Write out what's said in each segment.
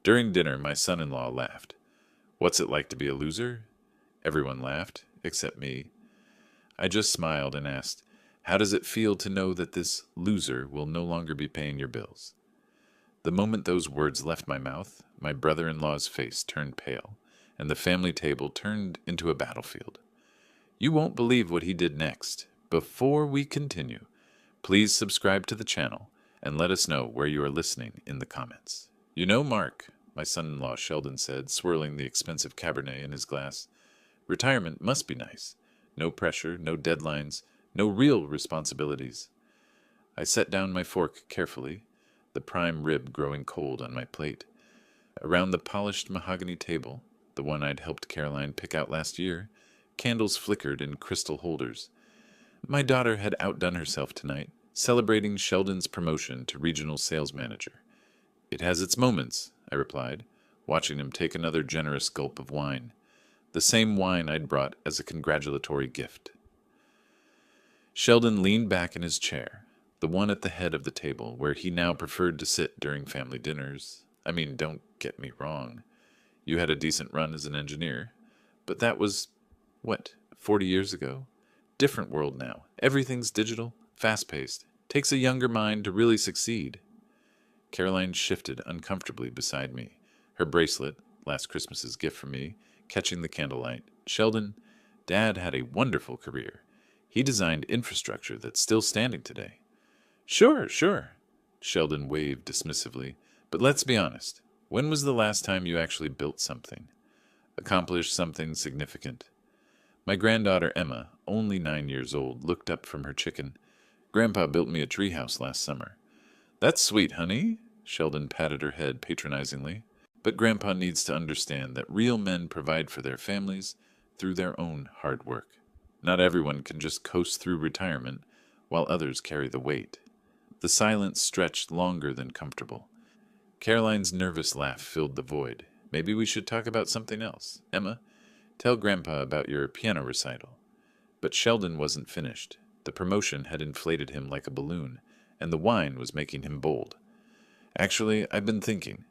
During dinner, my son-in-law laughed. "What's it like to be a loser?" Everyone laughed, except me. I just smiled and asked, "How does it feel to know that this loser will no longer be paying your bills?" The moment those words left my mouth, my brother-in-law's face turned pale, and the family table turned into a battlefield. You won't believe what he did next. Before we continue, please subscribe to the channel and let us know where you are listening in the comments. "You know, Mark," my son-in-law Sheldon said, swirling the expensive Cabernet in his glass, "retirement must be nice. No pressure, no deadlines, no real responsibilities." I set down my fork carefully, the prime rib growing cold on my plate. Around the polished mahogany table, the one I'd helped Caroline pick out last year, candles flickered in crystal holders. My daughter had outdone herself tonight, celebrating Sheldon's promotion to regional sales manager. "It has its moments," I replied, watching him take another generous gulp of wine, the same wine I'd brought as a congratulatory gift. Sheldon leaned back in his chair, the one at the head of the table where he now preferred to sit during family dinners. I mean, don't get me wrong. You had a decent run as an engineer, but that was, 40 years ago? Different world now. Everything's digital, fast-paced. Takes a younger mind to really succeed. Caroline shifted uncomfortably beside me, her bracelet, last Christmas's gift from me, catching the candlelight. "Sheldon, Dad had a wonderful career. He designed infrastructure that's still standing today." Sure, sure," Sheldon waved dismissively. "But let's be honest. When was the last time you actually built something? Accomplished something significant?" My granddaughter Emma, only 9 years old, looked up from her chicken. "Grandpa built me a treehouse last summer." "That's sweet, honey," Sheldon patted her head patronizingly. "But Grandpa needs to understand that real men provide for their families through their own hard work. Not everyone can just coast through retirement while others carry the weight." The silence stretched longer than comfortable. Caroline's nervous laugh filled the void. "Maybe we should talk about something else. Emma, tell Grandpa about your piano recital." But Sheldon wasn't finished. The promotion had inflated him like a balloon, and the wine was making him bold. "Actually, I've been thinking.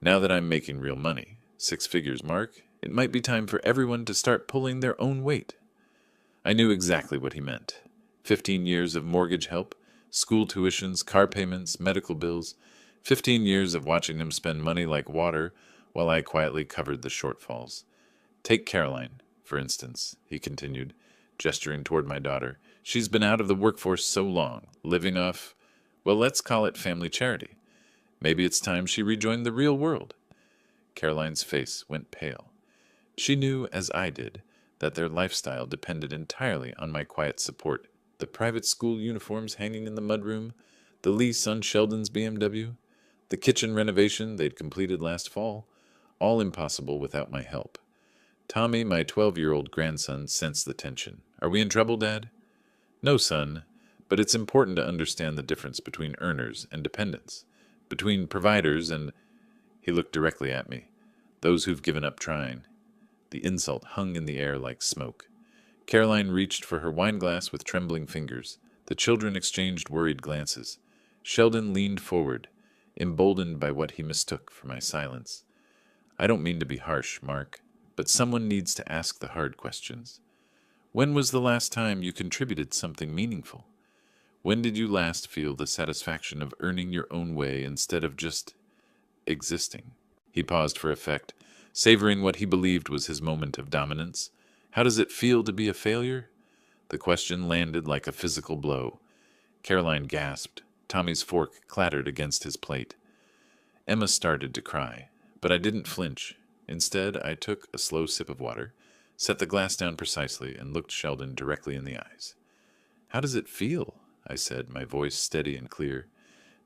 Now that I'm making real money, 6 figures mark, it might be time for everyone to start pulling their own weight." I knew exactly what he meant. 15 years of mortgage help, school tuitions, car payments, medical bills, 15 years of watching him spend money like water while I quietly covered the shortfalls. "Take Caroline, for instance," he continued, gesturing toward my daughter. "She's been out of the workforce so long, living off, well, let's call it family charity. Maybe it's time she rejoined the real world." Caroline's face went pale. She knew, as I did, that their lifestyle depended entirely on my quiet support. The private school uniforms hanging in the mudroom, the lease on Sheldon's BMW, the kitchen renovation they'd completed last fall, all impossible without my help. Tommy, my 12-year-old grandson, sensed the tension. "Are we in trouble, Dad?" "No, son, but it's important to understand the difference between earners and dependents, between providers and—" He looked directly at me. "Those who've given up trying." The insult hung in the air like smoke. Caroline reached for her wineglass with trembling fingers. The children exchanged worried glances. Sheldon leaned forward, emboldened by what he mistook for my silence. "I don't mean to be harsh, Mark, but someone needs to ask the hard questions. When was the last time you contributed something meaningful? When did you last feel the satisfaction of earning your own way instead of just existing?" He paused for effect, savoring what he believed was his moment of dominance. "How does it feel to be a failure?" The question landed like a physical blow. Caroline gasped. Tommy's fork clattered against his plate. Emma started to cry, but I didn't flinch. Instead, I took a slow sip of water, set the glass down precisely, and looked Sheldon directly in the eyes. "How does it feel?" I said, my voice steady and clear.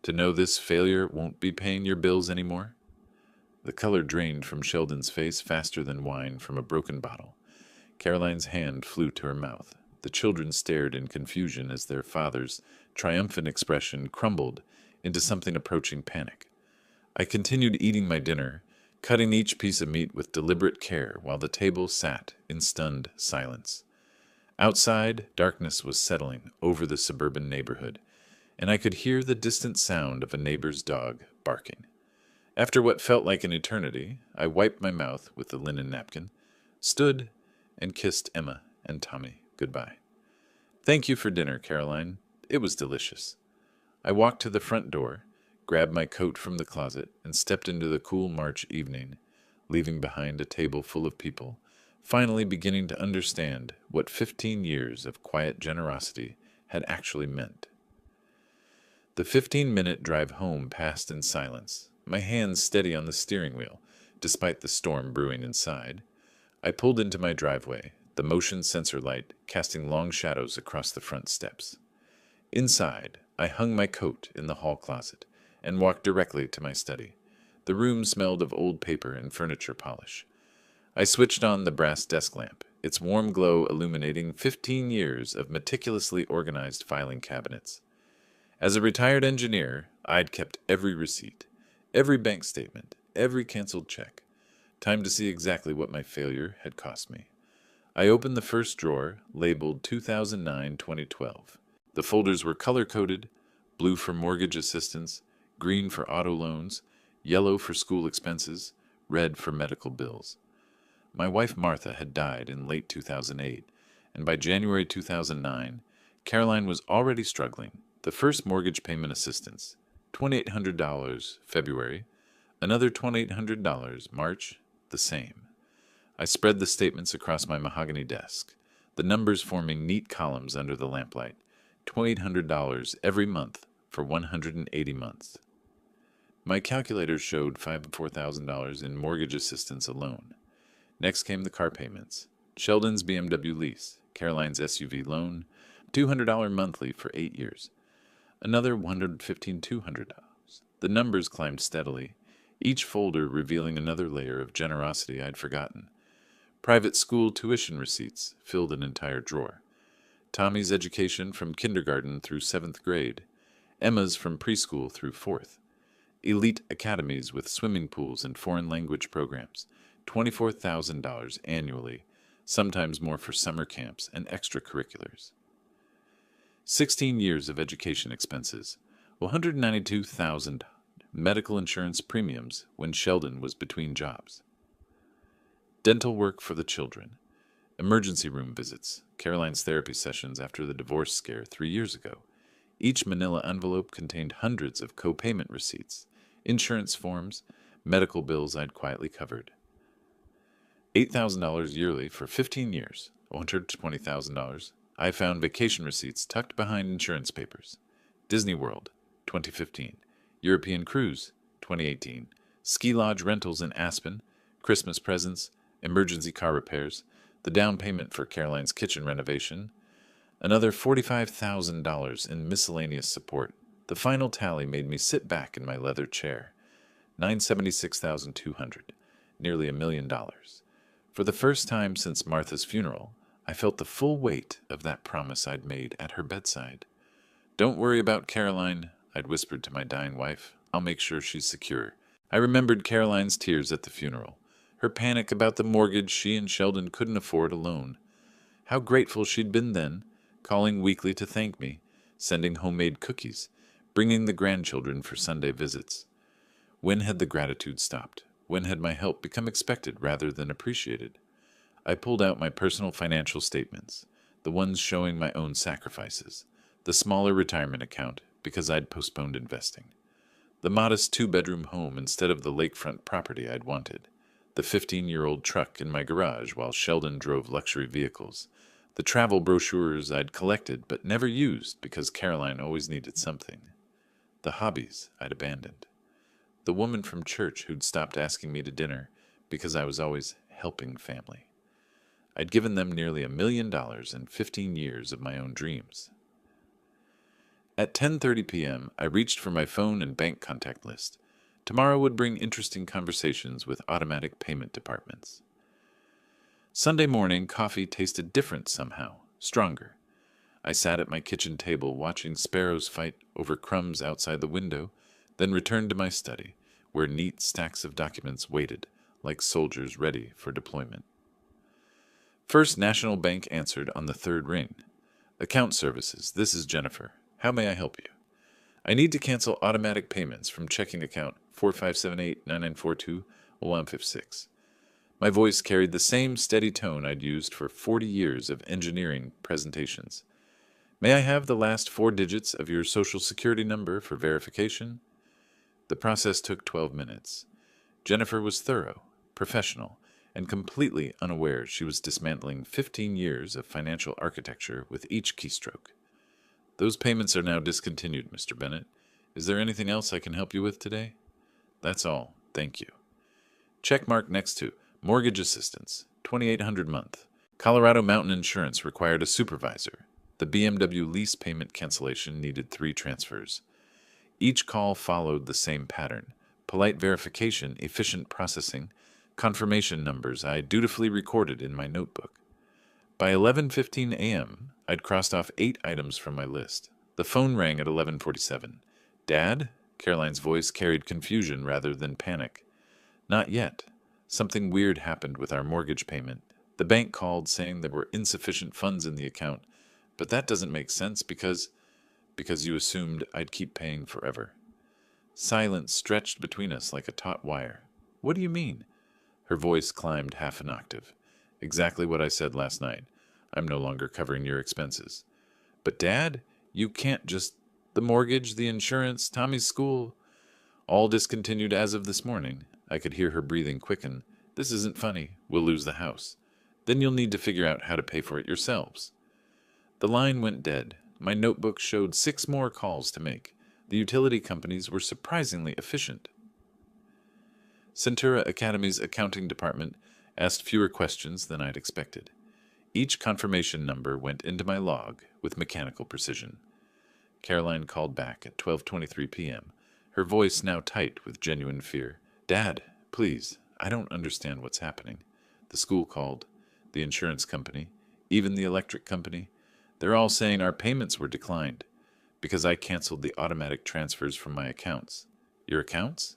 "To know this failure won't be paying your bills anymore?" The color drained from Sheldon's face faster than wine from a broken bottle. Caroline's hand flew to her mouth. The children stared in confusion as their father's triumphant expression crumbled into something approaching panic. I continued eating my dinner, cutting each piece of meat with deliberate care while the table sat in stunned silence. Outside, darkness was settling over the suburban neighborhood, and I could hear the distant sound of a neighbor's dog barking. After what felt like an eternity, I wiped my mouth with the linen napkin, stood, and kissed Emma and Tommy goodbye. Thank you for dinner, Caroline. It was delicious. I walked to the front door, grabbed my coat from the closet, and stepped into the cool March evening, leaving behind a table full of people, finally beginning to understand what 15 years of quiet generosity had actually meant. The 15-minute drive home passed in silence, my hands steady on the steering wheel, despite the storm brewing inside. I pulled into my driveway, the motion sensor light casting long shadows across the front steps. Inside, I hung my coat in the hall closet and walked directly to my study. The room smelled of old paper and furniture polish. I switched on the brass desk lamp, its warm glow illuminating 15 years of meticulously organized filing cabinets. As a retired engineer, I'd kept every receipt, every bank statement, every canceled check. Time to see exactly what my failure had cost me. I opened the first drawer, labeled 2009-2012. The folders were color-coded, blue for mortgage assistance, green for auto loans, yellow for school expenses, red for medical bills. My wife Martha had died in late 2008, and by January 2009, Caroline was already struggling. The first mortgage payment assistance, $2,800 February, another $2,800 March, the same. I spread the statements across my mahogany desk, the numbers forming neat columns under the lamplight, $2,800 every month for 180 months. My calculator showed $4,000 in mortgage assistance alone. Next came the car payments, Sheldon's BMW lease, Caroline's SUV loan, $200 monthly for 8 years. Another $200. The numbers climbed steadily, each folder revealing another layer of generosity I'd forgotten. Private school tuition receipts filled an entire drawer. Tommy's education from kindergarten through 7th grade. Emma's from preschool through 4th. Elite academies with swimming pools and foreign language programs. $24,000 annually, sometimes more for summer camps and extracurriculars. 16 years of education expenses, $192,000 medical insurance premiums when Sheldon was between jobs. Dental work for the children, emergency room visits, Caroline's therapy sessions after the divorce scare 3 years ago. Each manila envelope contained hundreds of co-payment receipts, insurance forms, medical bills I'd quietly covered. $8,000 yearly for 15 years, $120,000. I found vacation receipts tucked behind insurance papers. Disney World, 2015. European Cruise, 2018. Ski lodge rentals in Aspen. Christmas presents. Emergency car repairs. The down payment for Caroline's kitchen renovation. Another $45,000 in miscellaneous support. The final tally made me sit back in my leather chair. $976,200. Nearly $1 million. For the first time since Martha's funeral, I felt the full weight of that promise I'd made at her bedside. Don't worry about Caroline, I'd whispered to my dying wife. I'll make sure she's secure. I remembered Caroline's tears at the funeral, her panic about the mortgage she and Sheldon couldn't afford alone. How grateful she'd been then, calling weekly to thank me, sending homemade cookies, bringing the grandchildren for Sunday visits. When had the gratitude stopped? When had my help become expected rather than appreciated? I pulled out my personal financial statements, the ones showing my own sacrifices, the smaller retirement account because I'd postponed investing, the modest 2-bedroom home instead of the lakefront property I'd wanted, the 15-year-old truck in my garage while Sheldon drove luxury vehicles, the travel brochures I'd collected but never used because Caroline always needed something, the hobbies I'd abandoned, the woman from church who'd stopped asking me to dinner because I was always helping family. I'd given them nearly $1 million in 15 years of my own dreams. At 10:30 p.m., I reached for my phone and bank contact list. Tomorrow would bring interesting conversations with automatic payment departments. Sunday morning, coffee tasted different somehow, stronger. I sat at my kitchen table watching sparrows fight over crumbs outside the window, then returned to my study, where neat stacks of documents waited, like soldiers ready for deployment. First National Bank answered on the third ring. Account services, this is Jennifer. How may I help you? I need to cancel automatic payments from checking account 4578-9942-1156. My voice carried the same steady tone I'd used for 40 years of engineering presentations. May I have the last 4 digits of your social security number for verification? The process took 12 minutes. Jennifer was thorough, professional, and completely unaware she was dismantling 15 years of financial architecture with each keystroke. Those payments are now discontinued, Mr. Bennett. Is there anything else I can help you with today? That's all. Thank you. Check mark next to Mortgage Assistance, $2,800 month. Colorado Mountain Insurance required a supervisor. The BMW lease payment cancellation needed 3 transfers. Each call followed the same pattern: polite verification, efficient processing, confirmation numbers I dutifully recorded in my notebook. By 11:15 a.m., I'd crossed off 8 items from my list. The phone rang at 11:47. "Dad?" Caroline's voice carried confusion rather than panic. "Not yet. Something weird happened with our mortgage payment. The bank called saying there were insufficient funds in the account, but that doesn't make sense because you assumed I'd keep paying forever." Silence stretched between us like a taut wire. "What do you mean?" Her voice climbed half an octave. "Exactly what I said last night. I'm no longer covering your expenses." "But Dad, you can't just... The mortgage, the insurance, Tommy's school, all discontinued as of this morning." I could hear her breathing quicken. "This isn't funny. We'll lose the house. Then you'll need to figure out how to pay for it yourselves." The line went dead. My notebook showed 6 more calls to make. The utility companies were surprisingly efficient. Centura Academy's accounting department asked fewer questions than I'd expected. Each confirmation number went into my log with mechanical precision. Caroline called back at 12:23 p.m., her voice now tight with genuine fear. "Dad, please, I don't understand what's happening. The school called, the insurance company, even the electric company. They're all saying our payments were declined because I canceled the automatic transfers from my accounts." "Your accounts?"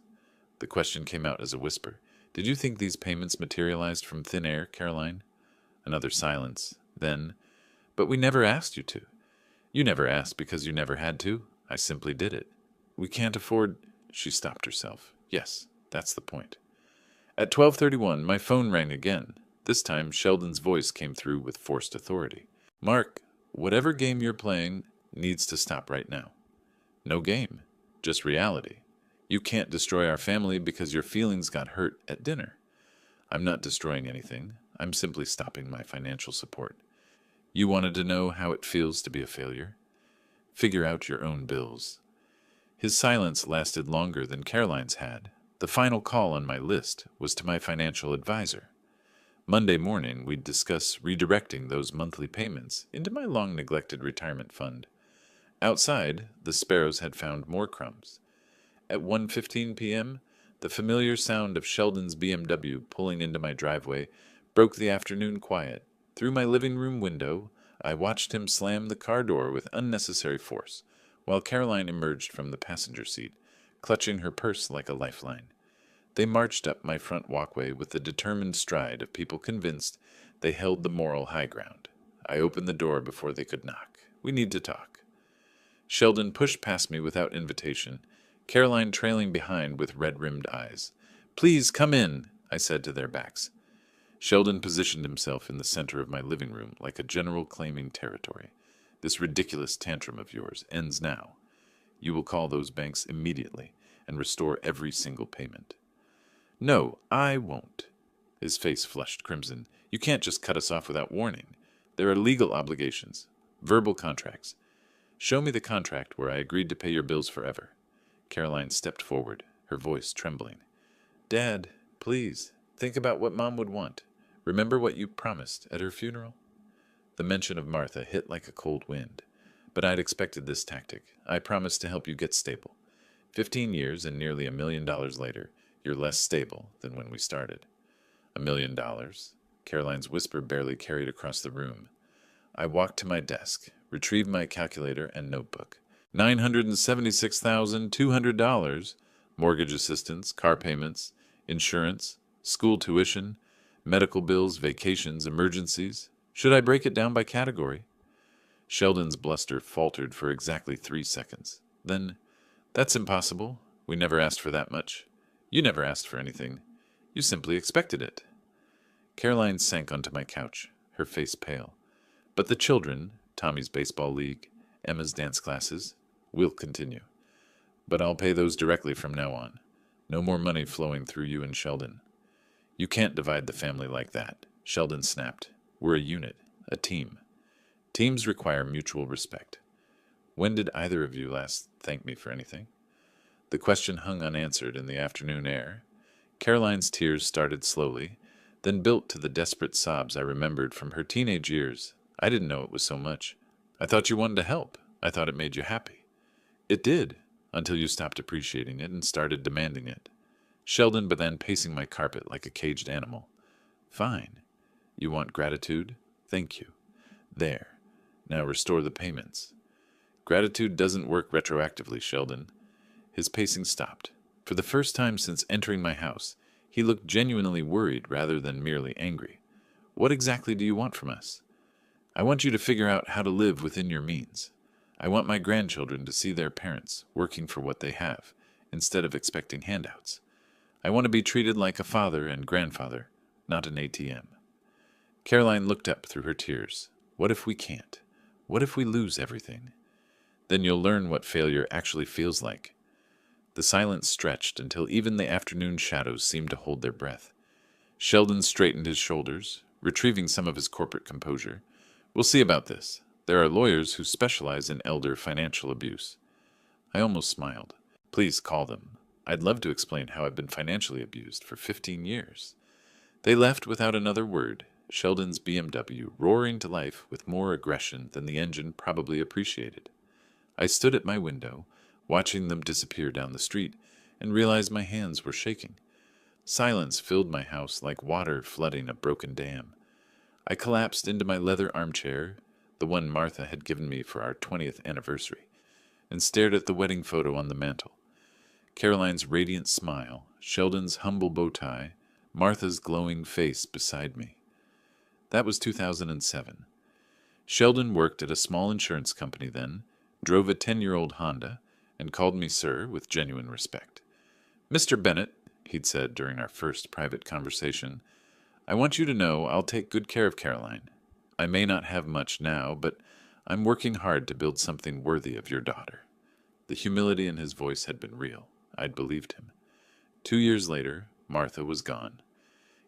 The question came out as a whisper. "Did you think these payments materialized from thin air, Caroline?" Another silence. Then, "But we never asked you to." "You never asked because you never had to. I simply did it. We can't afford..." She stopped herself. "Yes, that's the point." At 12:31, my phone rang again. This time, Sheldon's voice came through with forced authority. "Mark, whatever game you're playing needs to stop right now." "No game, just reality. You can't destroy our family because your feelings got hurt at dinner." "I'm not destroying anything. I'm simply stopping my financial support. You wanted to know how it feels to be a failure? Figure out your own bills." His silence lasted longer than Caroline's had. The final call on my list was to my financial advisor. Monday morning, we'd discuss redirecting those monthly payments into my long-neglected retirement fund. Outside, the sparrows had found more crumbs. At 1:15 p.m., the familiar sound of Sheldon's BMW pulling into my driveway broke the afternoon quiet. Through my living room window, I watched him slam the car door with unnecessary force, while Caroline emerged from the passenger seat, clutching her purse like a lifeline. They marched up my front walkway with the determined stride of people convinced they held the moral high ground. I opened the door before they could knock. "We need to talk." Sheldon pushed past me without invitation, Caroline trailing behind with red-rimmed eyes. "Please come in," I said to their backs. Sheldon positioned himself in the center of my living room like a general claiming territory. "This ridiculous tantrum of yours ends now. You will call those banks immediately and restore every single payment." "No, I won't." His face flushed crimson. "You can't just cut us off without warning. There are legal obligations, verbal contracts. Show me the contract where I agreed to pay your bills forever." Caroline stepped forward, her voice trembling. "Dad, please, think about what Mom would want. Remember what you promised at her funeral?" The mention of Martha hit like a cold wind. But I'd expected this tactic. "I promised to help you get stable. 15 years and nearly $1 million later, you're less stable than when we started." $1 million? Caroline's whisper barely carried across the room. I walked to my desk, retrieved my calculator and notebook. $976,200, mortgage assistance, car payments, insurance, school tuition, medical bills, vacations, emergencies. Should I break it down by category? Sheldon's bluster faltered for exactly 3 seconds. Then, "That's impossible. We never asked for that much. You never asked for anything. You simply expected it. Caroline sank onto my couch, her face pale. But the children, Tommy's baseball league, Emma's dance classes, will continue. But I'll pay those directly from now on. No more money flowing through you and Sheldon. You can't divide the family like that, Sheldon snapped. We're a unit, a team. Teams require mutual respect. When did either of you last thank me for anything? The question hung unanswered in the afternoon air. Caroline's tears started slowly, then built to the desperate sobs I remembered from her teenage years. I didn't know it was so much. I thought you wanted to help. I thought it made you happy. It did, until you stopped appreciating it and started demanding it. Sheldon began pacing my carpet like a caged animal. Fine. You want gratitude? Thank you. There. Now restore the payments. Gratitude doesn't work retroactively, Sheldon. His pacing stopped. For the first time since entering my house, he looked genuinely worried rather than merely angry. What exactly do you want from us? I want you to figure out how to live within your means. I want my grandchildren to see their parents working for what they have, instead of expecting handouts. I want to be treated like a father and grandfather, not an ATM. Caroline looked up through her tears. What if we can't? What if we lose everything? Then you'll learn what failure actually feels like. The silence stretched until even the afternoon shadows seemed to hold their breath. Sheldon straightened his shoulders, retrieving some of his corporate composure. We'll see about this. There are lawyers who specialize in elder financial abuse. I almost smiled. Please call them. I'd love to explain how I've been financially abused for 15 years. They left without another word, Sheldon's BMW roaring to life with more aggression than the engine probably appreciated. I stood at my window, watching them disappear down the street, and realized my hands were shaking. Silence filled my house like water flooding a broken dam. I collapsed into my leather armchair, the one Martha had given me for our 20th anniversary, and stared at the wedding photo on the mantel. Caroline's radiant smile, Sheldon's humble bow tie, Martha's glowing face beside me. That was 2007. Sheldon worked at a small insurance company then, drove a 10-year-old Honda, and called me sir with genuine respect. Mr. Bennett, he'd said during our first private conversation, I want you to know I'll take good care of Caroline. I may not have much now, but I'm working hard to build something worthy of your daughter. The humility in his voice had been real. I'd believed him. 2 years later, Martha was gone.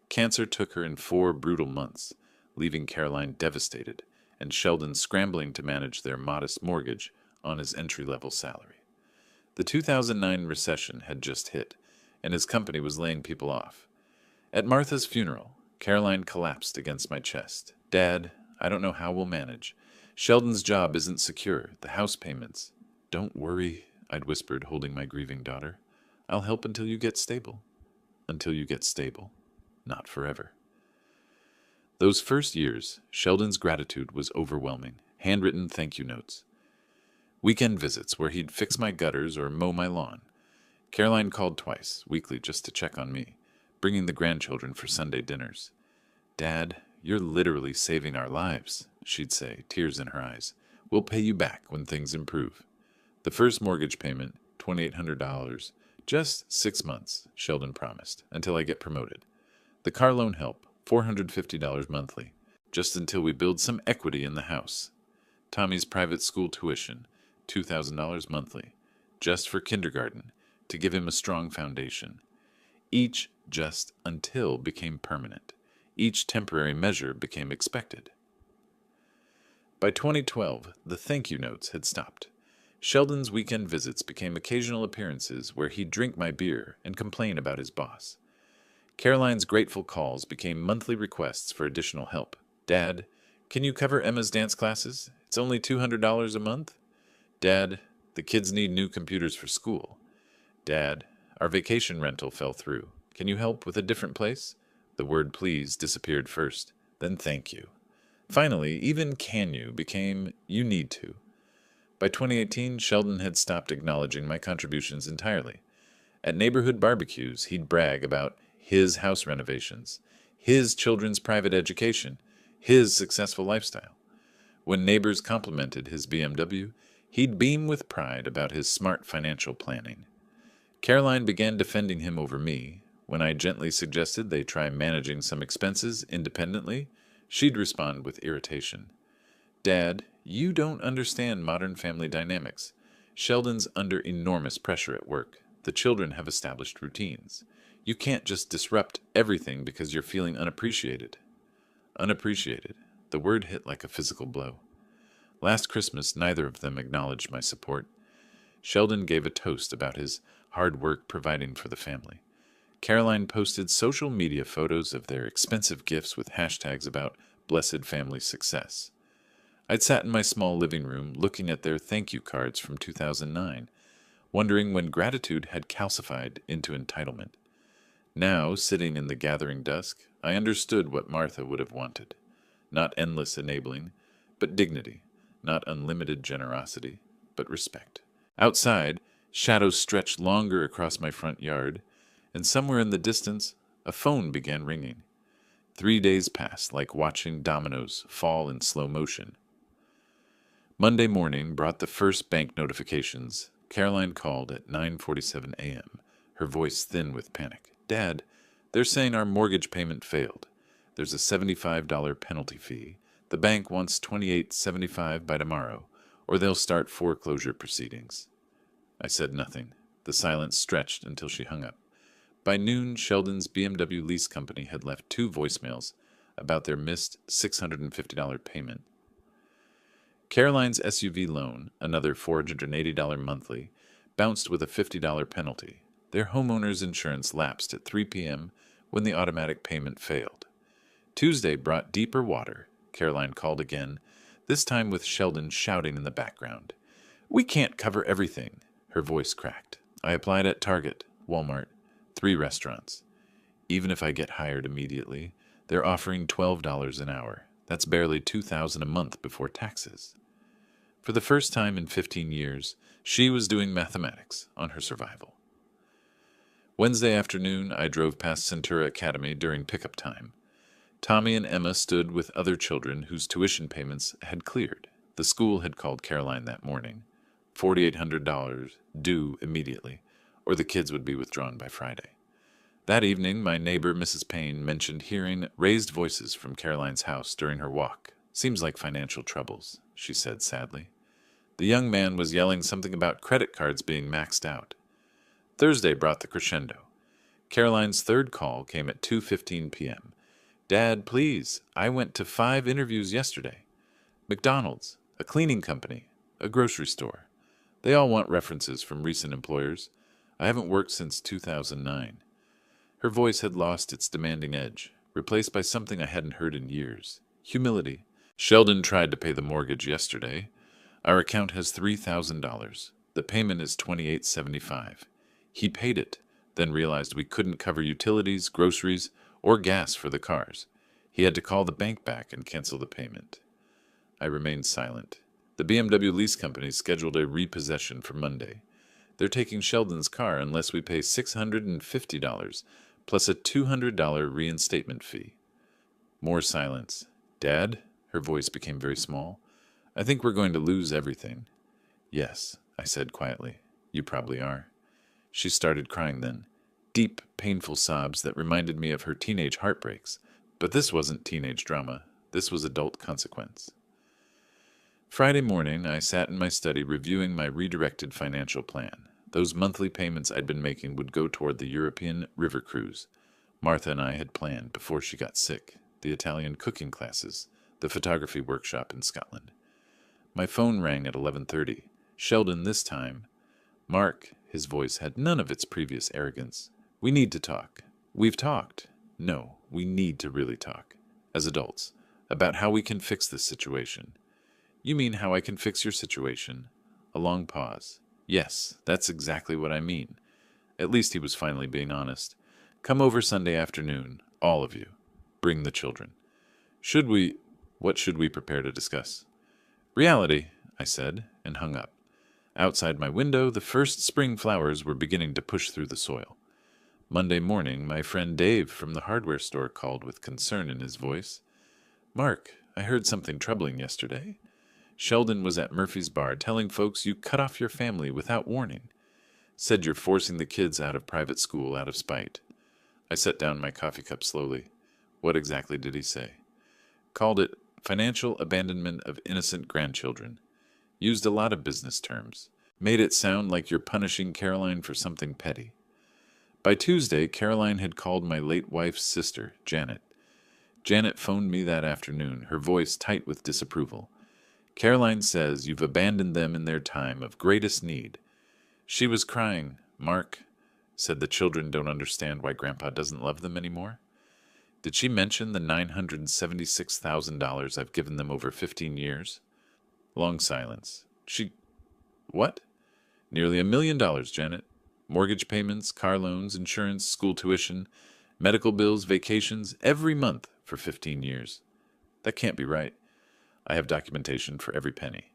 Cancer took her in 4 brutal months, leaving Caroline devastated, and Sheldon scrambling to manage their modest mortgage on his entry-level salary. The 2009 recession had just hit, and his company was laying people off. At Martha's funeral, Caroline collapsed against my chest. Dad, I don't know how we'll manage. Sheldon's job isn't secure, the house payments. Don't worry, I'd whispered, holding my grieving daughter. I'll help until you get stable. Until you get stable. Not forever. Those first years, Sheldon's gratitude was overwhelming. Handwritten thank you notes. Weekend visits where he'd fix my gutters or mow my lawn. Caroline called twice, weekly, just to check on me, bringing the grandchildren for Sunday dinners. Dad, you're literally saving our lives, she'd say, tears in her eyes. We'll pay you back when things improve. The first mortgage payment, $2,800. Just 6 months, Sheldon promised, until I get promoted. The car loan help, $450 monthly, just until we build some equity in the house. Tommy's private school tuition, $2,000 monthly, just for kindergarten, to give him a strong foundation. Each just until became permanent. Each temporary measure became expected. By 2012, the thank you notes had stopped. Sheldon's weekend visits became occasional appearances where he'd drink my beer and complain about his boss. Caroline's grateful calls became monthly requests for additional help. Dad, can you cover Emma's dance classes? It's only $200 a month. Dad, the kids need new computers for school. Dad, our vacation rental fell through. Can you help with a different place? The word please disappeared first, then thank you. Finally, even can you became you need to. By 2018, Sheldon had stopped acknowledging my contributions entirely. At neighborhood barbecues, he'd brag about his house renovations, his children's private education, his successful lifestyle. When neighbors complimented his BMW, he'd beam with pride about his smart financial planning. Caroline began defending him over me. When I gently suggested they try managing some expenses independently, she'd respond with irritation. Dad, you don't understand modern family dynamics. Sheldon's under enormous pressure at work. The children have established routines. You can't just disrupt everything because you're feeling unappreciated. Unappreciated. The word hit like a physical blow. Last Christmas, neither of them acknowledged my support. Sheldon gave a toast about his hard work providing for the family. Caroline posted social media photos of their expensive gifts with hashtags about blessed family success. I'd sat in my small living room looking at their thank you cards from 2009, wondering when gratitude had calcified into entitlement. Now, sitting in the gathering dusk, I understood what Martha would have wanted. Not endless enabling, but dignity. Not unlimited generosity, but respect. Outside, shadows stretched longer across my front yard, and somewhere in the distance, a phone began ringing. 3 days passed like watching dominoes fall in slow motion. Monday morning brought the first bank notifications. Caroline called at 9:47 a.m., her voice thin with panic. Dad, they're saying our mortgage payment failed. There's a $75 penalty fee. The bank wants $28.75 by tomorrow, or they'll start foreclosure proceedings. I said nothing. The silence stretched until she hung up. By noon, Sheldon's BMW lease company had left 2 voicemails about their missed $650 payment. Caroline's SUV loan, another $480 monthly, bounced with a $50 penalty. Their homeowner's insurance lapsed at 3 p.m. when the automatic payment failed. Tuesday brought deeper water. Caroline called again, this time with Sheldon shouting in the background. We can't cover everything. Her voice cracked. I applied at Target, Walmart, 3 restaurants. Even if I get hired immediately, they're offering $12 an hour. That's barely $2,000 a month before taxes. For the first time in 15 years, she was doing mathematics on her survival. Wednesday afternoon, I drove past Centura Academy during pickup time. Tommy and Emma stood with other children whose tuition payments had cleared. The school had called Caroline that morning. $4,800 due immediately, or the kids would be withdrawn by Friday. That evening, my neighbor, Mrs. Payne, mentioned hearing raised voices from Caroline's house during her walk. Seems like financial troubles, she said sadly. The young man was yelling something about credit cards being maxed out. Thursday brought the crescendo. Caroline's third call came at 2:15 p.m. Dad, please, I went to 5 interviews yesterday. McDonald's, a cleaning company, a grocery store. They all want references from recent employers. I haven't worked since 2009. Her voice had lost its demanding edge, replaced by something I hadn't heard in years. Humility. Sheldon tried to pay the mortgage yesterday. Our account has $3,000. The payment is $28.75. He paid it, then realized we couldn't cover utilities, groceries, or gas for the cars. He had to call the bank back and cancel the payment. I remained silent. The BMW lease company scheduled a repossession for Monday. They're taking Sheldon's car unless we pay $650, plus a $200 reinstatement fee. More silence. Dad? Her voice became very small. I think we're going to lose everything. Yes, I said quietly. You probably are. She started crying then. Deep, painful sobs that reminded me of her teenage heartbreaks. But this wasn't teenage drama. This was adult consequence. Friday morning, I sat in my study reviewing my redirected financial plan. Those monthly payments I'd been making would go toward the European river cruise. Martha and I had planned before she got sick, the Italian cooking classes, the photography workshop in Scotland. My phone rang at 11:30. Sheldon this time. Mark, his voice had none of its previous arrogance. We need to talk. We've talked. No, we need to really talk. As adults. About how we can fix this situation. You mean how I can fix your situation? A long pause. Yes, that's exactly what I mean. At least he was finally being honest. Come over Sunday afternoon, all of you. Bring the children. What should we prepare to discuss? Reality, I said, and hung up. Outside my window, the first spring flowers were beginning to push through the soil. Monday morning, my friend Dave from the hardware store called with concern in his voice. Mark, I heard something troubling yesterday. Sheldon was at Murphy's bar telling folks you cut off your family without warning. Said you're forcing the kids out of private school out of spite. I set down my coffee cup slowly. What exactly did he say? Called it financial abandonment of innocent grandchildren. Used a lot of business terms. Made it sound like you're punishing Caroline for something petty. By Tuesday, Caroline had called my late wife's sister, Janet. Janet phoned me that afternoon, her voice tight with disapproval. Caroline says you've abandoned them in their time of greatest need. She was crying. Mark said the children don't understand why Grandpa doesn't love them anymore. Did she mention the $976,000 I've given them over 15 years? Long silence. What? Nearly $1 million, Janet. Mortgage payments, car loans, insurance, school tuition, medical bills, vacations, every month for 15 years. That can't be right. I have documentation for every penny.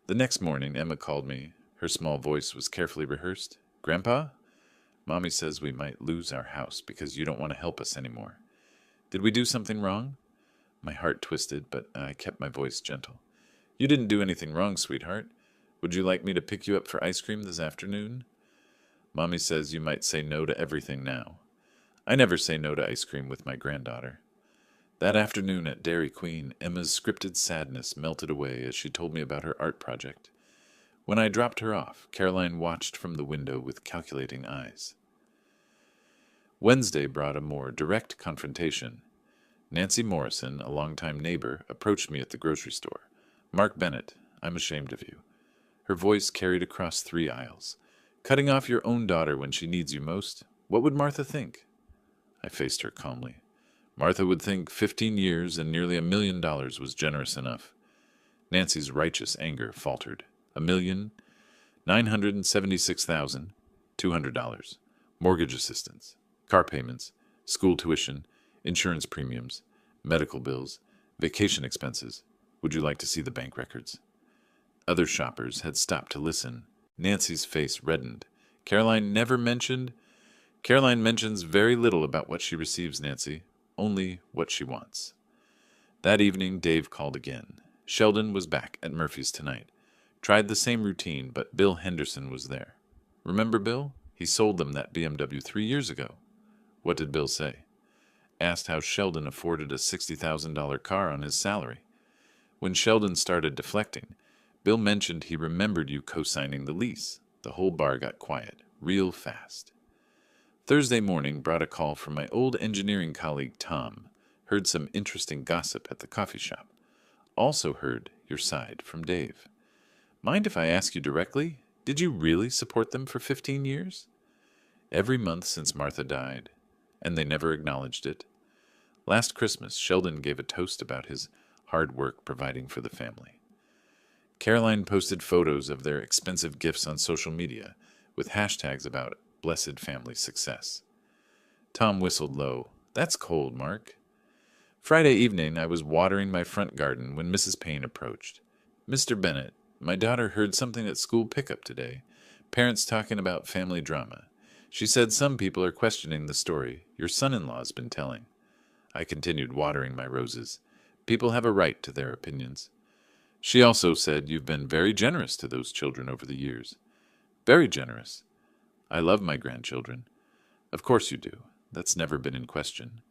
The next morning, Emma called me. Her small voice was carefully rehearsed. Grandpa? Mommy says we might lose our house because you don't want to help us anymore. Did we do something wrong? My heart twisted, but I kept my voice gentle. You didn't do anything wrong, sweetheart. Would you like me to pick you up for ice cream this afternoon? Mommy says you might say no to everything now. I never say no to ice cream with my granddaughter. That afternoon at Dairy Queen, Emma's scripted sadness melted away as she told me about her art project. When I dropped her off, Caroline watched from the window with calculating eyes. Wednesday brought a more direct confrontation. Nancy Morrison, a longtime neighbor, approached me at the grocery store. Mark Bennett, I'm ashamed of you. Her voice carried across 3 aisles. Cutting off your own daughter when she needs you most? What would Martha think? I faced her calmly. Martha would think 15 years and nearly $1 million was generous enough. Nancy's righteous anger faltered. $1,976,200. Mortgage assistance, car payments, school tuition, insurance premiums, medical bills, vacation expenses. Would you like to see the bank records? Other shoppers had stopped to listen. Nancy's face reddened. Caroline mentions very little about what she receives, Nancy, only what she wants. That evening, Dave called again. Sheldon was back at Murphy's tonight. Tried the same routine, but Bill Henderson was there. Remember Bill? He sold them that BMW 3 years ago. What did Bill say? Asked how Sheldon afforded a $60,000 car on his salary. When Sheldon started deflecting, Bill mentioned he remembered you co-signing the lease. The whole bar got quiet, real fast. Thursday morning brought a call from my old engineering colleague Tom. Heard some interesting gossip at the coffee shop. Also heard your side from Dave. Mind if I ask you directly, did you really support them for 15 years? Every month since Martha died, and they never acknowledged it. Last Christmas, Sheldon gave a toast about his hard work providing for the family. Caroline posted photos of their expensive gifts on social media with hashtags about blessed family success. Tom whistled low. That's cold, Mark. Friday evening, I was watering my front garden when Mrs. Payne approached. Mr. Bennett, my daughter heard something at school pickup today. Parents talking about family drama. She said some people are questioning the story your son-in-law's been telling. I continued watering my roses. People have a right to their opinions. She also said you've been very generous to those children over the years. Very generous. I love my grandchildren. Of course you do. That's never been in question.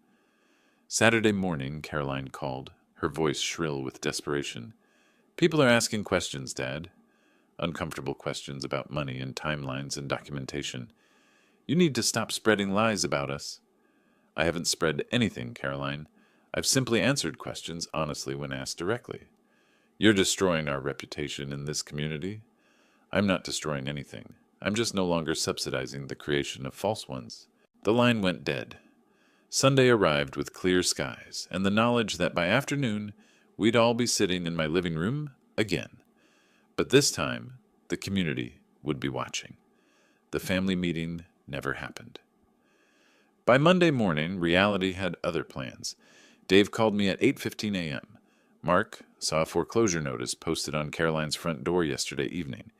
Saturday morning, Caroline called, her voice shrill with desperation. People are asking questions, Dad. Uncomfortable questions about money and timelines and documentation. You need to stop spreading lies about us. I haven't spread anything, Caroline. I've simply answered questions honestly when asked directly. You're destroying our reputation in this community. I'm not destroying anything. I'm just no longer subsidizing the creation of false ones. The line went dead. Sunday arrived with clear skies, and the knowledge that by afternoon we'd all be sitting in my living room again. But this time, the community would be watching. The family meeting never happened. By Monday morning, reality had other plans. Dave called me at 8:15 a.m. Mark saw a foreclosure notice posted on Caroline's front door yesterday evening.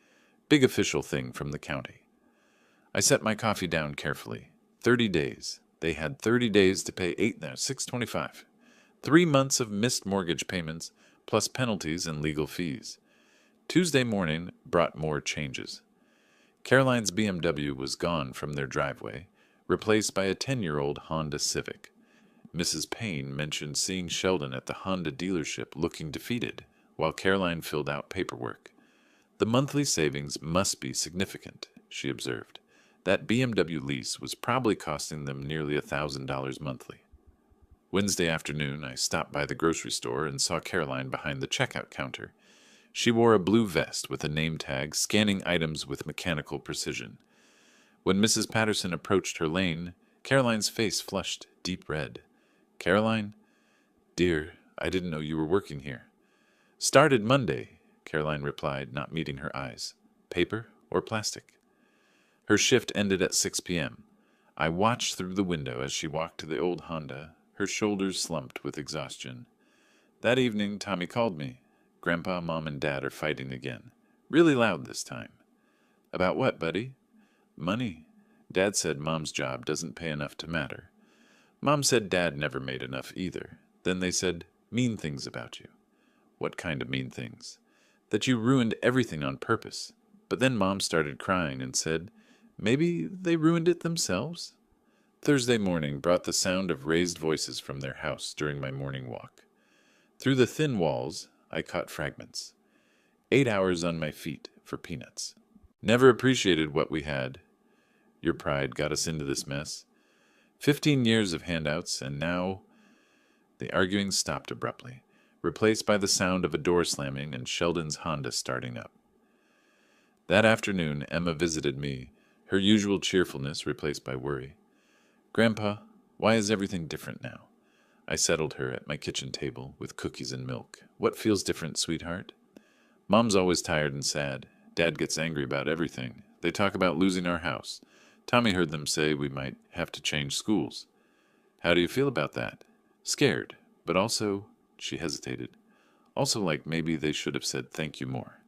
Big official thing from the county. I set my coffee down carefully. 30 days. They had 30 days to pay $625. 3 months of missed mortgage payments, plus penalties and legal fees. Tuesday morning brought more changes. Caroline's BMW was gone from their driveway, replaced by a 10-year-old Honda Civic. Mrs. Payne mentioned seeing Sheldon at the Honda dealership looking defeated, while Caroline filled out paperwork. The monthly savings must be significant, she observed. That BMW lease was probably costing them nearly $1,000 monthly. Wednesday afternoon, I stopped by the grocery store and saw Caroline behind the checkout counter. She wore a blue vest with a name tag, scanning items with mechanical precision. When Mrs. Patterson approached her lane, Caroline's face flushed deep red. "Caroline? Dear, I didn't know you were working here." "Started Monday," Caroline replied, not meeting her eyes. "Paper or plastic?" Her shift ended at 6 p.m. I watched through the window as she walked to the old Honda, her shoulders slumped with exhaustion. That evening, Tommy called me. "Grandpa, Mom, and Dad are fighting again. Really loud this time." "About what, buddy?" "Money. Dad said Mom's job doesn't pay enough to matter. Mom said Dad never made enough either. Then they said mean things about you." "What kind of mean things?" "That you ruined everything on purpose." But then Mom started crying and said, maybe they ruined it themselves? Thursday morning brought the sound of raised voices from their house during my morning walk. Through the thin walls, I caught fragments. 8 hours on my feet for peanuts. Never appreciated what we had. Your pride got us into this mess. 15 years of handouts, and now... The arguing stopped abruptly, replaced by the sound of a door slamming and Sheldon's Honda starting up. That afternoon, Emma visited me, her usual cheerfulness replaced by worry. "Grandpa, why is everything different now?" I settled her at my kitchen table with cookies and milk. "What feels different, sweetheart?" "Mom's always tired and sad. Dad gets angry about everything. They talk about losing our house. Tommy heard them say we might have to change schools." "How do you feel about that?" "Scared, but also," she hesitated, "also like maybe they should have said thank you more."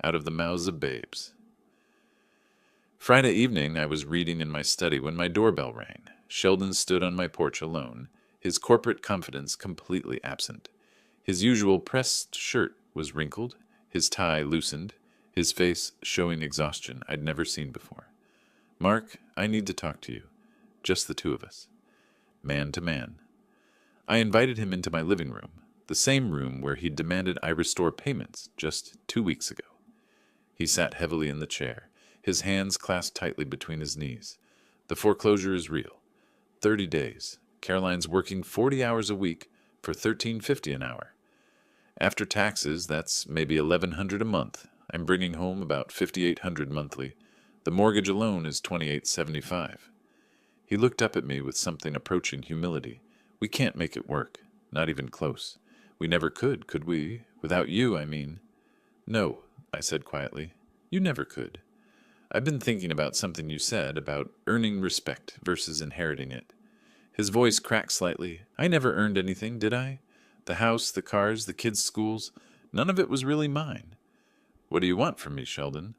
Out of the mouths of babes. Friday evening, I was reading in my study when my doorbell rang. Sheldon stood on my porch alone, his corporate confidence completely absent. His usual pressed shirt was wrinkled, his tie loosened, his face showing exhaustion I'd never seen before. "Mark, I need to talk to you. Just the two of us." Man to man. I invited him into my living room, the same room where he'd demanded I restore payments just 2 weeks ago. He sat heavily in the chair, his hands clasped tightly between his knees. "The foreclosure is real. 30 days. Caroline's working 40 hours a week for $13.50 an hour. After taxes, that's maybe $1,100 a month. I'm bringing home about $5,800 monthly. The mortgage alone is $2,875. He looked up at me with something approaching humility. "We can't make it work. Not even close. We never could we? Without you, I mean." "No," I said quietly. "You never could. I've been thinking about something you said about earning respect versus inheriting it." His voice cracked slightly. "I never earned anything, did I? The house, the cars, the kids' schools, none of it was really mine." "What do you want from me, Sheldon?"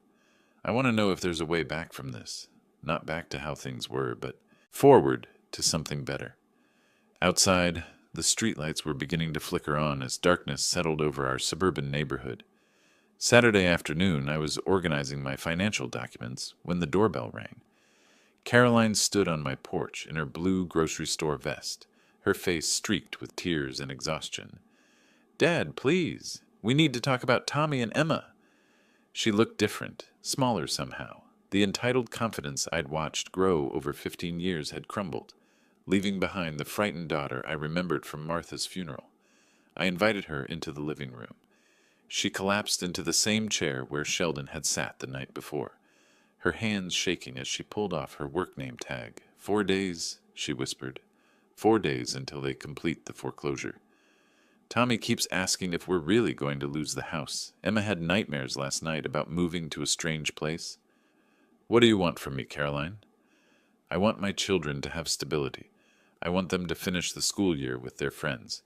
"I want to know if there's a way back from this. Not back to how things were, but forward to something better." Outside, the streetlights were beginning to flicker on as darkness settled over our suburban neighborhood. Saturday afternoon, I was organizing my financial documents when the doorbell rang. Caroline stood on my porch in her blue grocery store vest, her face streaked with tears and exhaustion. "Dad, please. We need to talk about Tommy and Emma." She looked different, smaller somehow. The entitled confidence I'd watched grow over 15 years had crumbled, leaving behind the frightened daughter I remembered from Martha's funeral. I invited her into the living room. She collapsed into the same chair where Sheldon had sat the night before, her hands shaking as she pulled off her work name tag. 4 days, she whispered. 4 days until they complete the foreclosure. Tommy keeps asking if we're really going to lose the house. Emma had nightmares last night about moving to a strange place. "What do you want from me, Caroline?" "I want my children to have stability. I want them to finish the school year with their friends.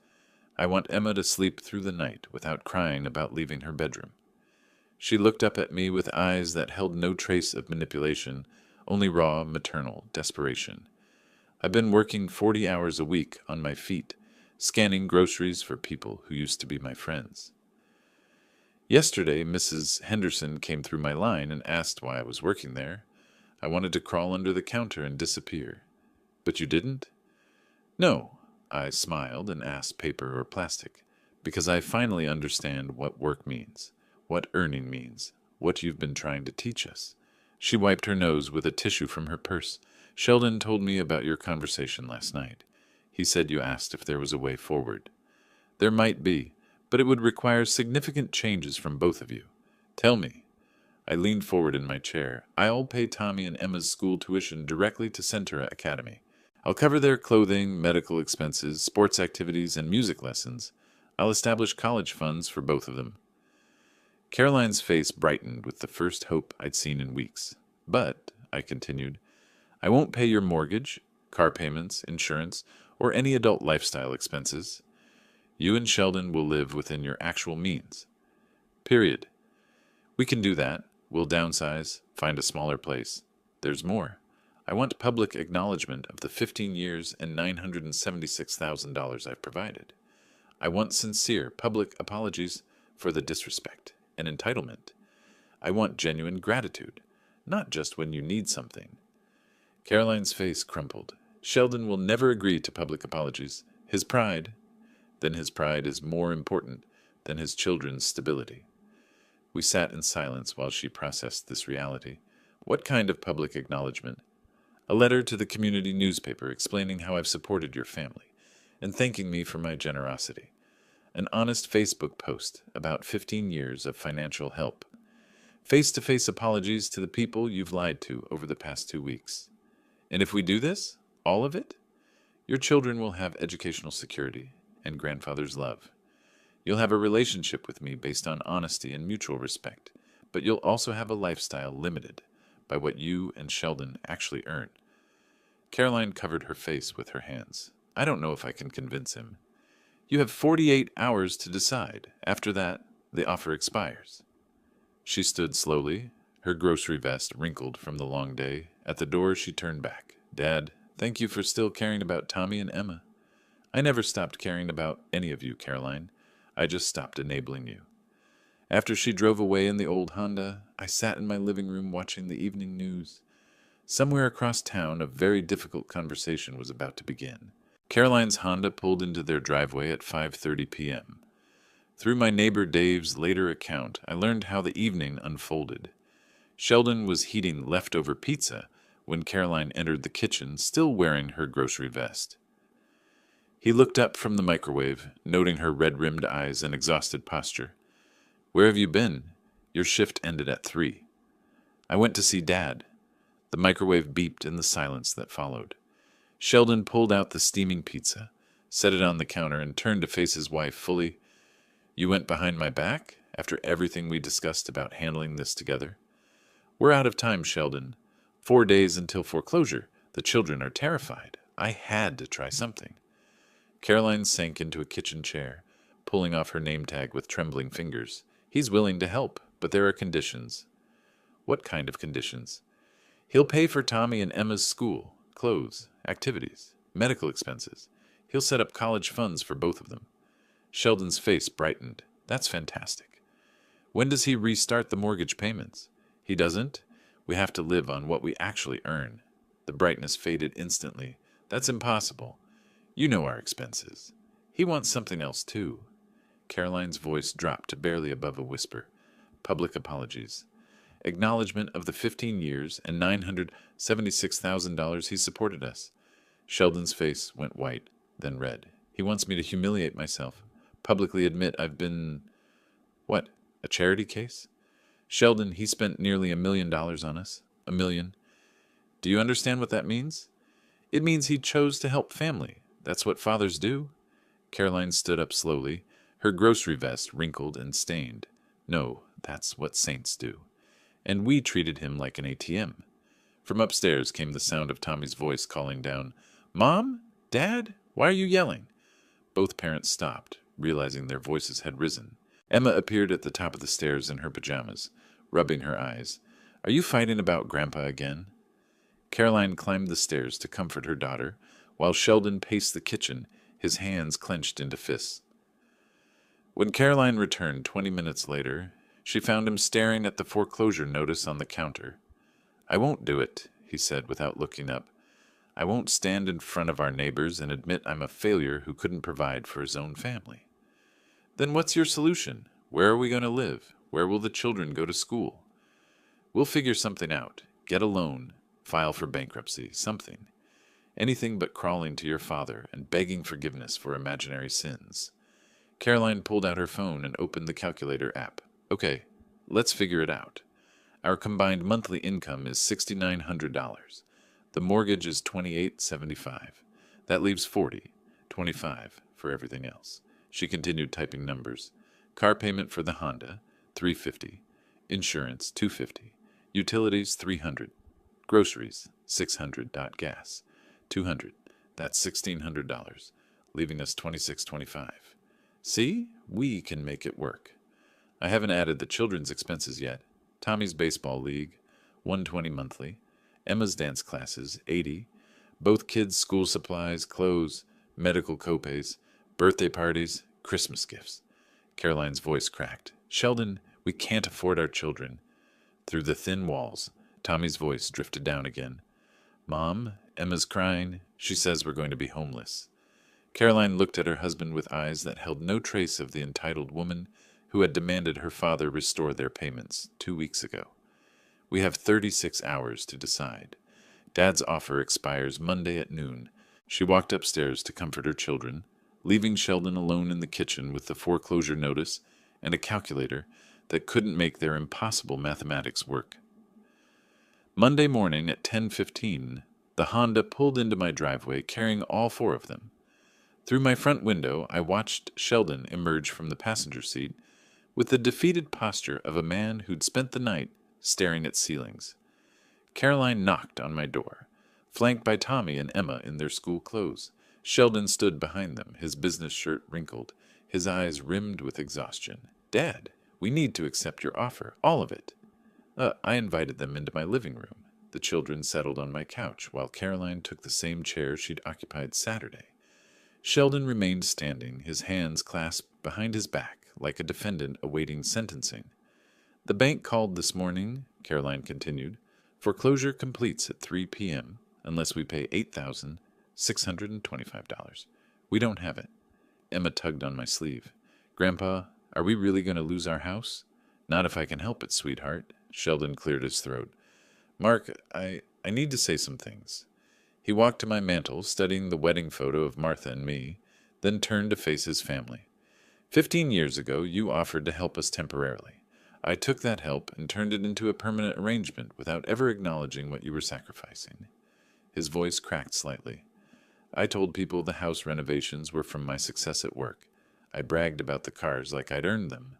I want Emma to sleep through the night without crying about leaving her bedroom." She looked up at me with eyes that held no trace of manipulation, only raw, maternal desperation. "I've been working 40 hours a week on my feet, scanning groceries for people who used to be my friends." Yesterday, Mrs. Henderson came through my line and asked why I was working there. I wanted to crawl under the counter and disappear. But you didn't? No, I smiled and asked paper or plastic, because I finally understand what work means, what earning means, what you've been trying to teach us. She wiped her nose with a tissue from her purse. Sheldon told me about your conversation last night. He said you asked if there was a way forward. There might be, but it would require significant changes from both of you. Tell me. I leaned forward in my chair. I'll pay Tommy and Emma's school tuition directly to Centura Academy. I'll cover their clothing, medical expenses, sports activities, and music lessons. I'll establish college funds for both of them. Caroline's face brightened with the first hope I'd seen in weeks. But, I continued, I won't pay your mortgage, car payments, insurance, or any adult lifestyle expenses. You and Sheldon will live within your actual means. Period. We can do that. We'll downsize, find a smaller place. There's more. I want public acknowledgement of the 15 years and $976,000 I've provided. I want sincere public apologies for the disrespect and entitlement. I want genuine gratitude, not just when you need something. Caroline's face crumpled. Sheldon will never agree to public apologies. His pride, then his pride is more important than his children's stability. We sat in silence while she processed this reality. What kind of public acknowledgement? A letter to the community newspaper explaining how I've supported your family and thanking me for my generosity. An honest Facebook post about 15 years of financial help. Face-to-face apologies to the people you've lied to over the past 2 weeks. And if we do this, all of it, your children will have educational security and grandfather's love. You'll have a relationship with me based on honesty and mutual respect, but you'll also have a lifestyle limited by what you and Sheldon actually earn. Caroline covered her face with her hands. I don't know if I can convince him. You have 48 hours to decide. After that, the offer expires. She stood slowly, her grocery vest wrinkled from the long day. At the door, she turned back. Dad, thank you for still caring about Tommy and Emma. I never stopped caring about any of you, Caroline. I just stopped enabling you. After she drove away in the old Honda, I sat in my living room watching the evening news. Somewhere across town, a very difficult conversation was about to begin. Caroline's Honda pulled into their driveway at 5:30 p.m. Through my neighbor Dave's later account, I learned how the evening unfolded. Sheldon was heating leftover pizza when Caroline entered the kitchen, still wearing her grocery vest. He looked up from the microwave, noting her red-rimmed eyes and exhausted posture. Where have you been? Your shift ended at 3. I went to see Dad. The microwave beeped in the silence that followed. Sheldon pulled out the steaming pizza, set it on the counter, and turned to face his wife fully. You went behind my back after everything we discussed about handling this together? We're out of time, Sheldon. 4 days until foreclosure. The children are terrified. I had to try something. Caroline sank into a kitchen chair, pulling off her name tag with trembling fingers. He's willing to help, but there are conditions. What kind of conditions? He'll pay for Tommy and Emma's school, clothes, activities, medical expenses. He'll set up college funds for both of them. Sheldon's face brightened. That's fantastic. When does he restart the mortgage payments? He doesn't. We have to live on what we actually earn. The brightness faded instantly. That's impossible. You know our expenses. He wants something else, too. Caroline's voice dropped to barely above a whisper. Public apologies. Acknowledgement of the 15 years and $976,000 he supported us. Sheldon's face went white, then red. He wants me to humiliate myself, publicly admit I've been... What, a charity case? Sheldon, he spent nearly $1 million on us. $1 million. Do you understand what that means? It means he chose to help family. That's what fathers do. Caroline stood up slowly, her grocery vest wrinkled and stained. No, that's what saints do. And we treated him like an ATM. From upstairs came the sound of Tommy's voice calling down, Mom? Dad? Why are you yelling? Both parents stopped, realizing their voices had risen. Emma appeared at the top of the stairs in her pajamas, rubbing her eyes. Are you fighting about Grandpa again? Caroline climbed the stairs to comfort her daughter, while Sheldon paced the kitchen, his hands clenched into fists. When Caroline returned 20 minutes later, She found him staring at the foreclosure notice on the counter. "I won't do it," he said without looking up. "I won't stand in front of our neighbors and admit I'm a failure who couldn't provide for his own family." "Then what's your solution? Where are we going to live? Where will the children go to school?" "We'll figure something out. Get a loan. File for bankruptcy. Something. Anything but crawling to your father and begging forgiveness for imaginary sins." Caroline pulled out her phone and opened the calculator app. "Okay, let's figure it out. Our combined monthly income is $6,900. The mortgage is $2,875. That leaves $40.25 for everything else." She continued typing numbers. "Car payment for the Honda, $350. Insurance, $250. Utilities, $300. Groceries, $600. Gas, $200. That's $1,600, leaving us $2,625. See? We can make it work. I haven't added the children's expenses yet. Tommy's baseball league, $120 monthly. Emma's dance classes, $80. Both kids' school supplies, clothes, medical copays, birthday parties, Christmas gifts." Caroline's voice cracked. "Sheldon, we can't afford our children." Through the thin walls, Tommy's voice drifted down again. "Mom, Emma's crying. She says we're going to be homeless." Caroline looked at her husband with eyes that held no trace of the entitled woman who had demanded her father restore their payments 2 weeks ago. "We have 36 hours to decide. Dad's offer expires Monday at noon." She walked upstairs to comfort her children, leaving Sheldon alone in the kitchen with the foreclosure notice and a calculator that couldn't make their impossible mathematics work. Monday morning at 10:15, the Honda pulled into my driveway carrying all 4 of them. Through my front window, I watched Sheldon emerge from the passenger seat with the defeated posture of a man who'd spent the night staring at ceilings. Caroline knocked on my door, flanked by Tommy and Emma in their school clothes. Sheldon stood behind them, his business shirt wrinkled, his eyes rimmed with exhaustion. "Dad, we need to accept your offer, all of it." I invited them into my living room. The children settled on my couch, while Caroline took the same chair she'd occupied Saturday. Sheldon remained standing, his hands clasped behind his back, like a defendant awaiting sentencing. "The bank called this morning," Caroline continued. "Foreclosure completes at 3 p.m. unless we pay $8,625. We don't have it." Emma tugged on my sleeve. "Grandpa, are we really going to lose our house?" "Not if I can help it, sweetheart." Sheldon cleared his throat. "Mark, I need to say some things." He walked to my mantel, studying the wedding photo of Martha and me, then turned to face his family. 15 years ago, you offered to help us temporarily. I took that help and turned it into a permanent arrangement without ever acknowledging what you were sacrificing." His voice cracked slightly. "I told people the house renovations were from my success at work. I bragged about the cars like I'd earned them.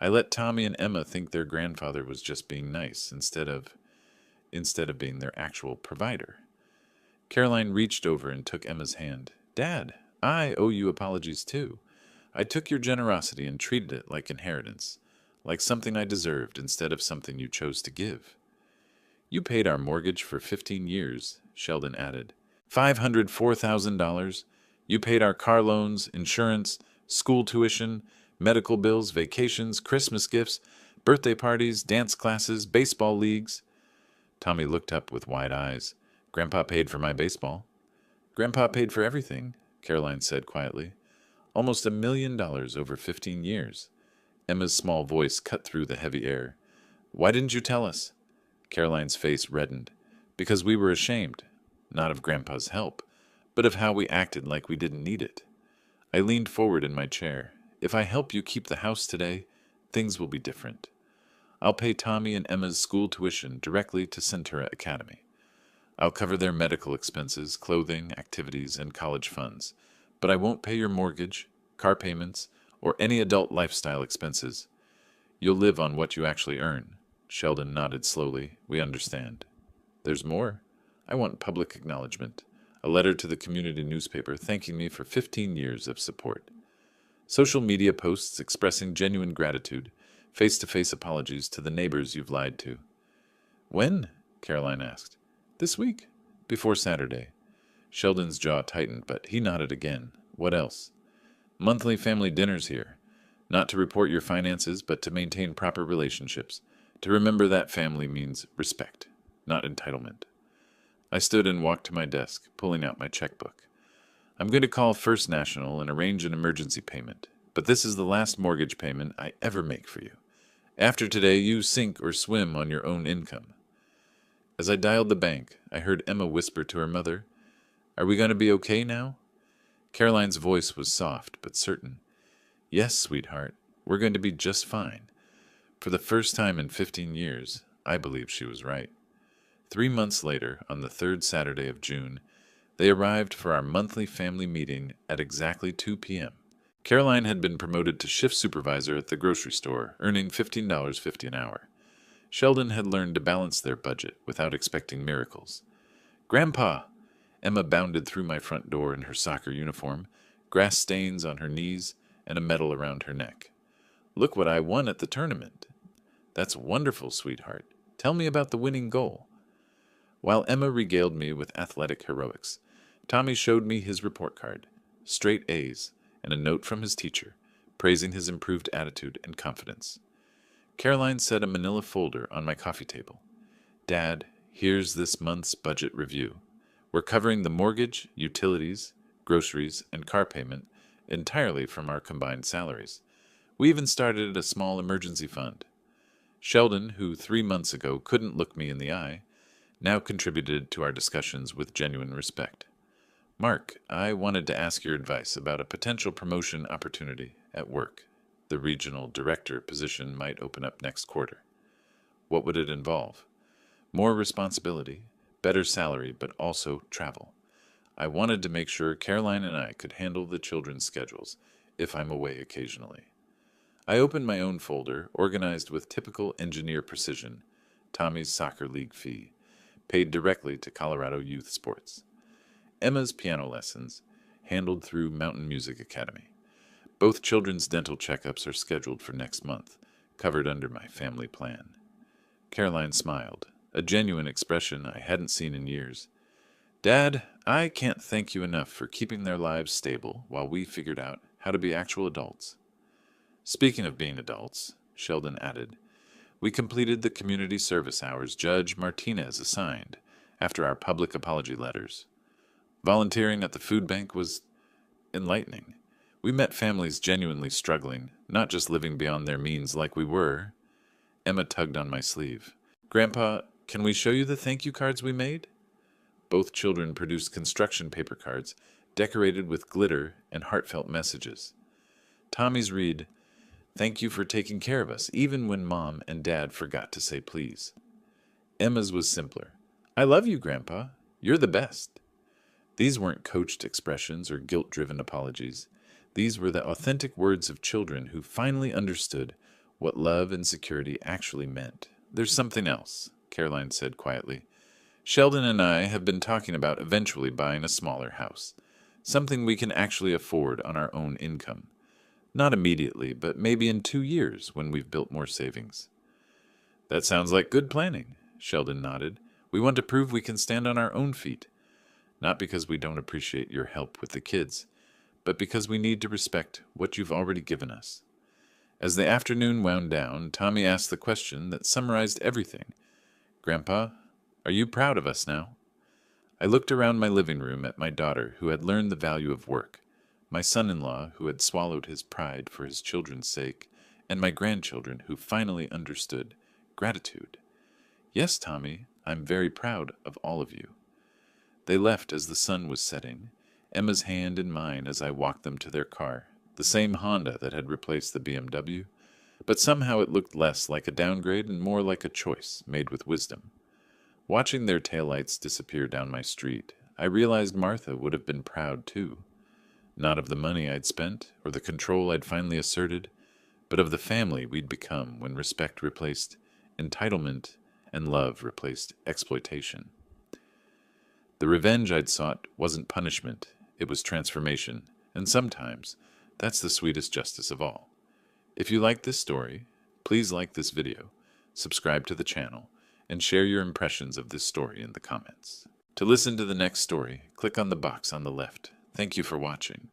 I let Tommy and Emma think their grandfather was just being nice instead of being their actual provider." Caroline reached over and took Emma's hand. "Dad, I owe you apologies too. I took your generosity and treated it like inheritance, like something I deserved instead of something you chose to give." "You paid our mortgage for 15 years, Sheldon added. $504,000. You paid our car loans, insurance, school tuition, medical bills, vacations, Christmas gifts, birthday parties, dance classes, baseball leagues." Tommy looked up with wide eyes. "Grandpa paid for my baseball." "Grandpa paid for everything," Caroline said quietly. "Almost $1 million over 15 years. Emma's small voice cut through the heavy air. "Why didn't you tell us?" Caroline's face reddened. "Because we were ashamed. Not of Grandpa's help, but of how we acted like we didn't need it." I leaned forward in my chair. "If I help you keep the house today, things will be different. I'll pay Tommy and Emma's school tuition directly to Centura Academy. I'll cover their medical expenses, clothing, activities, and college funds, but I won't pay your mortgage, car payments, or any adult lifestyle expenses. You'll live on what you actually earn." Sheldon nodded slowly. "We understand. There's more. I want public acknowledgement. A letter to the community newspaper thanking me for 15 years of support. Social media posts expressing genuine gratitude. Face-to-face apologies to the neighbors you've lied to." "When?" Caroline asked. "This week. Before Saturday." Sheldon's jaw tightened, but he nodded again. "What else?" "Monthly family dinners here. Not to report your finances, but to maintain proper relationships. To remember that family means respect, not entitlement. I stood and walked to my desk, pulling out my checkbook. I'm going to call First National and arrange an emergency payment, but this is the last mortgage payment I ever make for you. After today, you sink or swim on your own income. As I dialed the bank, I heard Emma whisper to her mother, "Are we going to be okay now?" Caroline's voice was soft but certain. "Yes, sweetheart, we're going to be just fine." For the first time in 15 years, I believed she was right. 3 months later, on the third Saturday of June, they arrived for our monthly family meeting at exactly 2 p.m. Caroline had been promoted to shift supervisor at the grocery store, earning $15.50 an hour. Sheldon had learned to balance their budget without expecting miracles. "Grandpa!" Emma bounded through my front door in her soccer uniform, grass stains on her knees and a medal around her neck. "Look what I won at the tournament." "That's wonderful, sweetheart. Tell me about the winning goal." While Emma regaled me with athletic heroics, Tommy showed me his report card, straight A's, and a note from his teacher, praising his improved attitude and confidence. Caroline set a manila folder on my coffee table. "Dad, here's this month's budget review. We're covering the mortgage, utilities, groceries, and car payment entirely from our combined salaries. We even started a small emergency fund." Sheldon, who 3 months ago couldn't look me in the eye, now contributed to our discussions with genuine respect. "Mark, I wanted to ask your advice about a potential promotion opportunity at work. The regional director position might open up next quarter. What would it involve?" "More responsibility, better salary, but also travel. I wanted to make sure Caroline and I could handle the children's schedules if I'm away occasionally." I opened my own folder, organized with typical engineer precision: Tommy's soccer league fee, paid directly to Colorado Youth Sports; Emma's piano lessons, handled through Mountain Music Academy. Both children's dental checkups are scheduled for next month, covered under my family plan. Caroline smiled, a genuine expression I hadn't seen in years. "Dad, I can't thank you enough for keeping their lives stable while we figured out how to be actual adults." "Speaking of being adults," Sheldon added, "we completed the community service hours Judge Martinez assigned after our public apology letters. Volunteering at the food bank was enlightening. We met families genuinely struggling, not just living beyond their means like we were." Emma tugged on my sleeve. "Grandpa, can we show you the thank you cards we made?" Both children produced construction paper cards, decorated with glitter and heartfelt messages. Tommy's read, "Thank you for taking care of us, even when Mom and Dad forgot to say please." Emma's was simpler. "I love you, Grandpa. You're the best." These weren't coached expressions or guilt-driven apologies. These were the authentic words of children who finally understood what love and security actually meant. "There's something else," Caroline said quietly. "Sheldon and I have been talking about eventually buying a smaller house, something we can actually afford on our own income. Not immediately, but maybe in 2 years when we've built more savings." "That sounds like good planning," Sheldon nodded. "We want to prove we can stand on our own feet. Not because we don't appreciate your help with the kids, but because we need to respect what you've already given us." As the afternoon wound down, Tommy asked the question that summarized everything. "Grandpa, are you proud of us now?" I looked around my living room at my daughter, who had learned the value of work, my son-in-law, who had swallowed his pride for his children's sake, and my grandchildren, who finally understood gratitude. "Yes, Tommy, I'm very proud of all of you." They left as the sun was setting, Emma's hand in mine as I walked them to their car, the same Honda that had replaced the BMW, but somehow it looked less like a downgrade and more like a choice made with wisdom. Watching their taillights disappear down my street, I realized Martha would have been proud too. Not of the money I'd spent or the control I'd finally asserted, but of the family we'd become when respect replaced entitlement and love replaced exploitation. The revenge I'd sought wasn't punishment, it was transformation, and sometimes that's the sweetest justice of all. If you like this story, please like this video, subscribe to the channel, and share your impressions of this story in the comments. To listen to the next story, click on the box on the left. Thank you for watching.